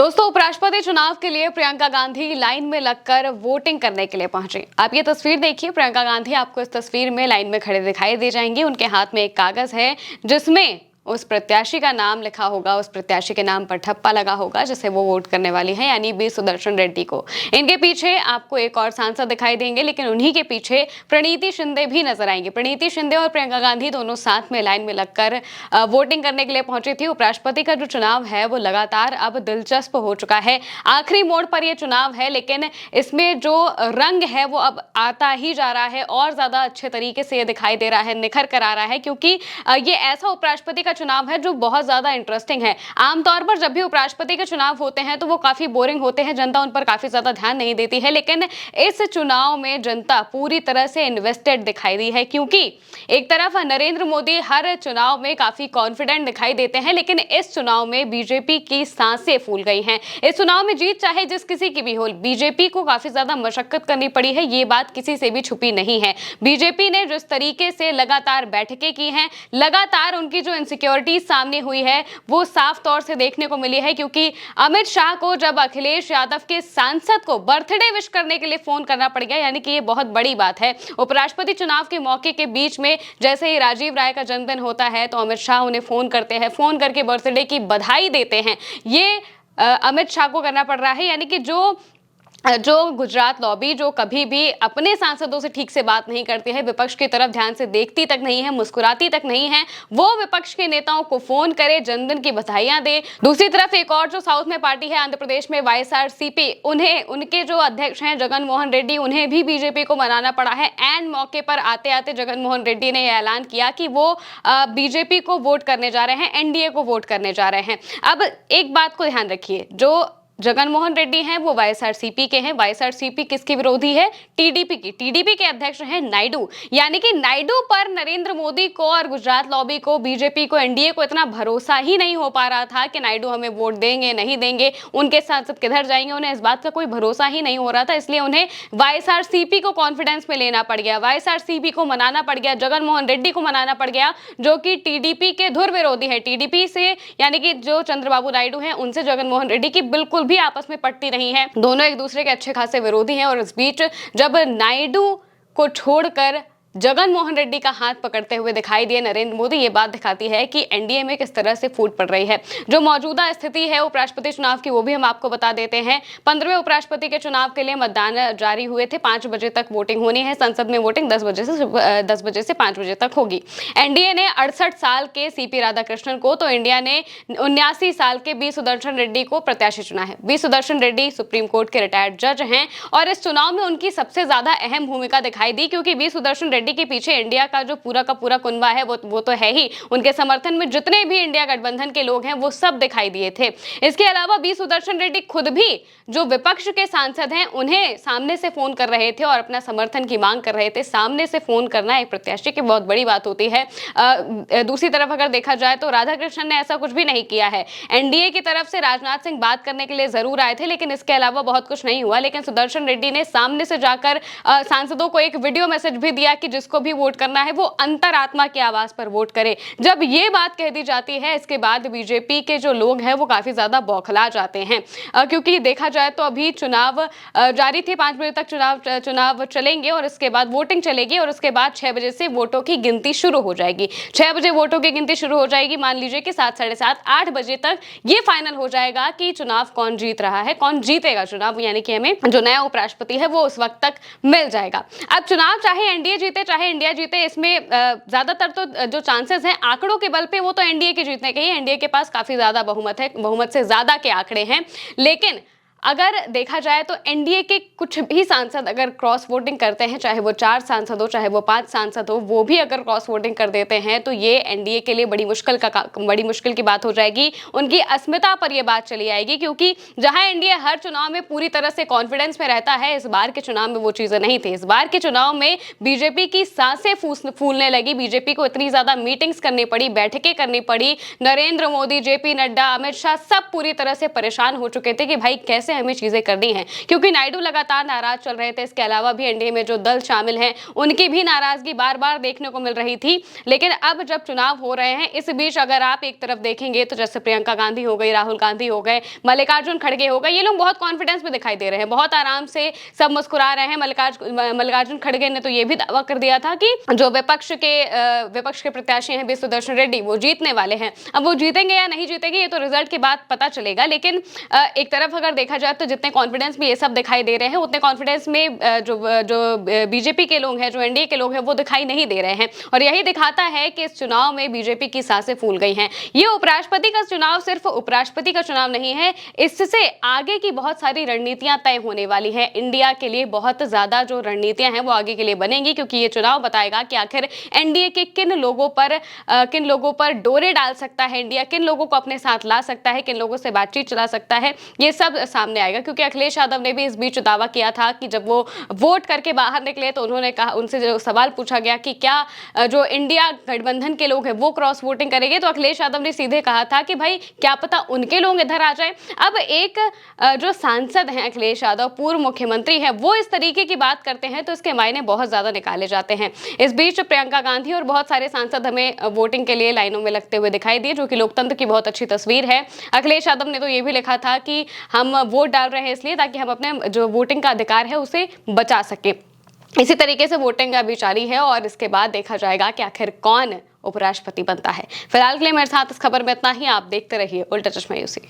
दोस्तों, उपराष्ट्रपति चुनाव के लिए प्रियंका गांधी लाइन में लगकर वोटिंग करने के लिए पहुंची। आप ये तस्वीर देखिए। प्रियंका गांधी आपको इस तस्वीर में लाइन में खड़े दिखाई दे जाएंगी। उनके हाथ में एक कागज है जिसमें उस प्रत्याशी का नाम लिखा होगा, उस प्रत्याशी के नाम पर ठप्पा लगा होगा जिसे वो वोट करने वाली है, यानी बी सुदर्शन रेड्डी को। इनके पीछे आपको एक और सांसद दिखाई देंगे, लेकिन उन्हीं के पीछे प्रणीति शिंदे भी नजर आएंगे। प्रणीति शिंदे और प्रियंका गांधी दोनों साथ में लाइन में लगकर वोटिंग करने के लिए पहुंची थी। उपराष्ट्रपति का जो चुनाव है वो लगातार अब दिलचस्प हो चुका है। आखिरी मोड़ पर यह चुनाव है, लेकिन इसमें जो रंग है वो अब आता ही जा रहा है और ज्यादा अच्छे तरीके से ये दिखाई दे रहा है, निखर कर आ रहा है, क्योंकि ये ऐसा उपराष्ट्रपति का चुनाव है जो बहुत ज्यादा इंटरेस्टिंग है। आमतौर पर जब भी उपराष्ट्रपति के चुनाव होते हैं तो वो काफी बोरिंग होते हैं, जनता उन पर काफी ज्यादा ध्यान नहीं देती है, लेकिन इस चुनाव में जनता पूरी तरह से इन्वेस्टेड दिखाई दी है। क्योंकि एक तरफ नरेंद्र मोदी हर चुनाव में काफी कॉन्फिडेंट दिखाई देते हैं, लेकिन इस चुनाव में बीजेपी की सांसें फूल गई हैं। इस चुनाव में जीत चाहे जिस किसी की भी हो, बीजेपी को काफी ज्यादा मशक्कत करनी पड़ी है, ये बात किसी से भी छुपी नहीं है। बीजेपी ने जिस तरीके से लगातार बैठकें की हैं, लगातार उनकी जो इनसिक्योरिटी सामने हुई है वो साफ तौर से देखने को मिली है। क्योंकि अमित शाह को जब अखिलेश यादव के सांसद को बर्थडे विश करने के लिए फोन करना पड़ गया, यानी कि ये बहुत बड़ी बात है। उपराष्ट्रपति चुनाव के मौके के बीच में जैसे ही राजीव राय का जन्मदिन होता है तो अमित शाह उन्हें फोन करते हैं, फोन करके बर्थडे की बधाई देते हैं। ये अमित शाह को करना पड़ रहा है, यानी कि जो गुजरात लॉबी जो कभी भी अपने सांसदों से ठीक से बात नहीं करती है, विपक्ष की तरफ ध्यान से देखती तक नहीं है, मुस्कुराती तक नहीं है, वो विपक्ष के नेताओं को फोन करे, जन्मदिन की बधाइयां दे। दूसरी तरफ एक और जो साउथ में पार्टी है आंध्र प्रदेश में वाईएसआरसीपी, उन्हें उनके जो अध्यक्ष हैं जगन मोहन रेड्डी, उन्हें भी बीजेपी को मनाना पड़ा है। एंड मौके पर आते आते जगन मोहन रेड्डी ने यह ऐलान किया कि वो बीजेपी को वोट करने जा रहे हैं, एनडीए को वोट करने जा रहे हैं। अब एक बात को ध्यान रखिए, जो जगन मोहन रेड्डी हैं वो वाईएसआरसीपी के हैं। वाईएसआरसीपी किसकी विरोधी है? टीडीपी की। टीडीपी के अध्यक्ष हैं नायडू, यानी कि नायडू पर नरेंद्र मोदी को और गुजरात लॉबी को, बीजेपी को, एनडीए को इतना भरोसा ही नहीं हो पा रहा था कि नायडू हमें वोट देंगे नहीं देंगे, उनके सांसद किधर जाएंगे, उन्हें इस बात का कोई भरोसा ही नहीं हो रहा था। इसलिए उन्हें वाईएसआरसीपी को कॉन्फिडेंस में लेना पड़ गया, वाईएसआरसीपी को मनाना पड़ गया, जगन मोहन रेड्डी को मनाना पड़ गया, जो कि टीडीपी के धुर विरोधी है। टीडीपी से यानी कि जो चंद्रबाबू नायडू हैं उनसे जगन मोहन रेड्डी की बिल्कुल भी आपस में पटती नहीं है, दोनों एक दूसरे के अच्छे खासे विरोधी हैं। और इस बीच जब नायडू को छोड़कर जगन मोहन रेड्डी का हाथ पकड़ते हुए दिखाई दिए नरेंद्र मोदी, ये बात दिखाती है कि एनडीए में किस तरह से फूट पड़ रही है। जो मौजूदा स्थिति है उपराष्ट्रपति चुनाव की वो भी हम आपको बता देते हैं। 15वें उपराष्ट्रपति के चुनाव के लिए मतदान जारी हुए थे। 5 बजे तक वोटिंग होनी है। संसद में वोटिंग 10 बजे से 5 बजे तक होगी। एनडीए ने 68 साल के सीपी राधाकृष्णन को, तो इंडिया ने 79 साल के बी सुदर्शन रेड्डी को प्रत्याशी चुना है। B Sudarshan Reddy supreme court के रिटायर्ड जज हैं और इस चुनाव में उनकी सबसे ज्यादा अहम भूमिका दिखाई दी, क्योंकि बी सुदर्शन रेड्डी के पीछे इंडिया का जो पूरा का पूरा कुनबा है वो तो है ही। उनके समर्थन में जितने भी इंडिया गठबंधन के लोग हैं वो सब दिखाई दिए थे। इसके अलावा बी सुदर्शन रेड्डी खुद भी जो विपक्ष के सांसद हैं उन्हें सामने से फोन कर रहे थे और अपना समर्थन की मांग कर रहे थे। सामने से फोन करना एक प्रत्याशी की बहुत बड़ी बात होती है। दूसरी तरफ अगर देखा जाए तो राधाकृष्णन ने ऐसा कुछ भी नहीं किया है। एनडीए की तरफ से राजनाथ सिंह बात करने के लिए जरूर आए थे, लेकिन इसके अलावा बहुत कुछ नहीं हुआ। लेकिन सुदर्शन रेड्डी ने सामने से जाकर सांसदों को एक वीडियो मैसेज भी दिया कि जिसको भी वोट करना है वो अंतरात्मा की आवाज पर वोट करे। जब ये बात कह दी जाती है, इसके बाद बीजेपी के जो लोग हैं वो काफी ज्यादा बौखला जाते हैं, क्योंकि देखा जाए तो अभी चुनाव जारी थे। 5 बजे तक चुनाव चलेंगे और इसके बाद वोटिंग चलेगी और उसके बाद 6 बजे से वोटों की गिनती शुरू हो जाएगी। 6 बजे वोटों की गिनती शुरू हो जाएगी। मान लीजिए कि 7, 7:30, 8 बजे तक ये फाइनल हो जाएगा कि चुनाव कौन जीत रहा है, कौन जीतेगा चुनाव, यानी कि हमें जो नया उपराष्ट्रपति है वो उस वक्त तक मिल जाएगा। अब चुनाव चाहे एनडीए जीते चाहे इंडिया जीते, इसमें ज्यादातर तो जो चांसेस हैं आंकड़ों के बल पे वो तो एनडीए के जीतने के ही। एनडीए के पास काफी ज्यादा बहुमत है, बहुमत से ज्यादा के आंकड़े हैं। लेकिन अगर देखा जाए तो एनडीए के कुछ भी सांसद अगर क्रॉस वोटिंग करते हैं, चाहे वो 4 सांसद हो चाहे वो 5 सांसद हो, वो भी अगर क्रॉस वोटिंग कर देते हैं तो ये एनडीए के लिए बड़ी मुश्किल की बात हो जाएगी। उनकी अस्मिता पर यह बात चली आएगी, क्योंकि जहां एनडीए हर चुनाव में पूरी तरह से कॉन्फिडेंस में रहता है, इस बार के चुनाव में वो चीजें नहीं थी। इस बार के चुनाव में बीजेपी की सांसें फूलने लगी। बीजेपी को इतनी ज्यादा मीटिंग्स करनी पड़ी, बैठकें करनी पड़ी। नरेंद्र मोदी, जेपी नड्डा, अमित शाह सब पूरी तरह से परेशान हो चुके थे कि भाई कैसे कैसे हमें चीजें करनी है, क्योंकि नायडू लगातार नाराज चल रहे थे। इसके अलावा भी एनडीए में जो दल शामिल हैं उनकी भी नाराजगी बार बार देखने को मिल रही थी। लेकिन अब जब चुनाव हो रहे हैं, इस बीच अगर आप एक तरफ देखेंगे तो जैसे प्रियंका गांधी हो गई, राहुल गांधी हो गए, मल्लिकार्जुन खड़गे हो गए, ये लोग बहुत कॉन्फिडेंस में दिखाई दे रहे हैं, बहुत आराम से सब मुस्कुरा रहे हैं। मल्लिकार्जुन खड़गे ने तो ये भी दावा कर दिया था कि जो विपक्ष के प्रत्याशी हैं बी सुदर्शन रेड्डी, वो जीतने वाले हैं। अब वो जीतेंगे या नहीं जीतेंगे ये तो रिजल्ट के बाद पता चलेगा, लेकिन एक तरफ अगर देखा जाए तो जितने कॉन्फिडेंस में ये सब दिखाई दे रहे हैं, उतने कॉन्फिडेंस में जो बीजेपी के लोग हैं, जो एनडीए के लोग हैं, वो दिखाई नहीं दे रहे हैं। और यही दिखाता है कि इस चुनाव में बीजेपी की सांसें फूल गई हैं। ये उपराष्ट्रपति का चुनाव सिर्फ उपराष्ट्रपति का चुनाव नहीं है, इससे आगे की बहुत सारी रणनीतियां तय होने वाली है। इंडिया के लिए बहुत ज्यादा जो रणनीतियां हैं वो आगे के लिए बनेंगी, क्योंकि ये चुनाव बताएगा कि आखिर एनडीए के किन लोगों पर डोरे डाल सकता है इंडिया, किन लोगों को अपने साथ ला सकता है, किन लोगों से बातचीत चला सकता है, ये सब सामने आएगा। क्योंकि अखिलेश यादव ने भी इस बीच दावा किया था कि जब वो वोट करके बाहर निकले तो उन्होंने कहा, उनसे जो सवाल पूछा गया कि क्या जो इंडिया गठबंधन के लोग हैं वो क्रॉस वोटिंग करेंगे, तो अखिलेश यादव ने सीधे कहा था कि भाई क्या पता उनके लोग इधर आ जाए। अब एक जो सांसद हैं अखिलेश यादव, पूर्व मुख्यमंत्री हैं, वो इस तरीके की बात करते हैं तो इसके मायने बहुत ज्यादा निकाले जाते हैं। इस बीच प्रियंका गांधी और बहुत सारे सांसद हमें वोटिंग के लिए लाइनों में लगते हुए दिखाई दिए, जो कि लोकतंत्र की बहुत अच्छी तस्वीर है। अखिलेश यादव ने तो ये भी लिखा था कि हम वोट डाल रहे हैं इसलिए ताकि हम अपने जो वोटिंग का अधिकार है उसे बचा सके। इसी तरीके से वोटिंग अभी जारी है और इसके बाद देखा जाएगा कि आखिर कौन उपराष्ट्रपति बनता है। फिलहाल के लिए मेरे साथ इस खबर में इतना ही। आप देखते रहिए उल्टा चश्मा यूसी।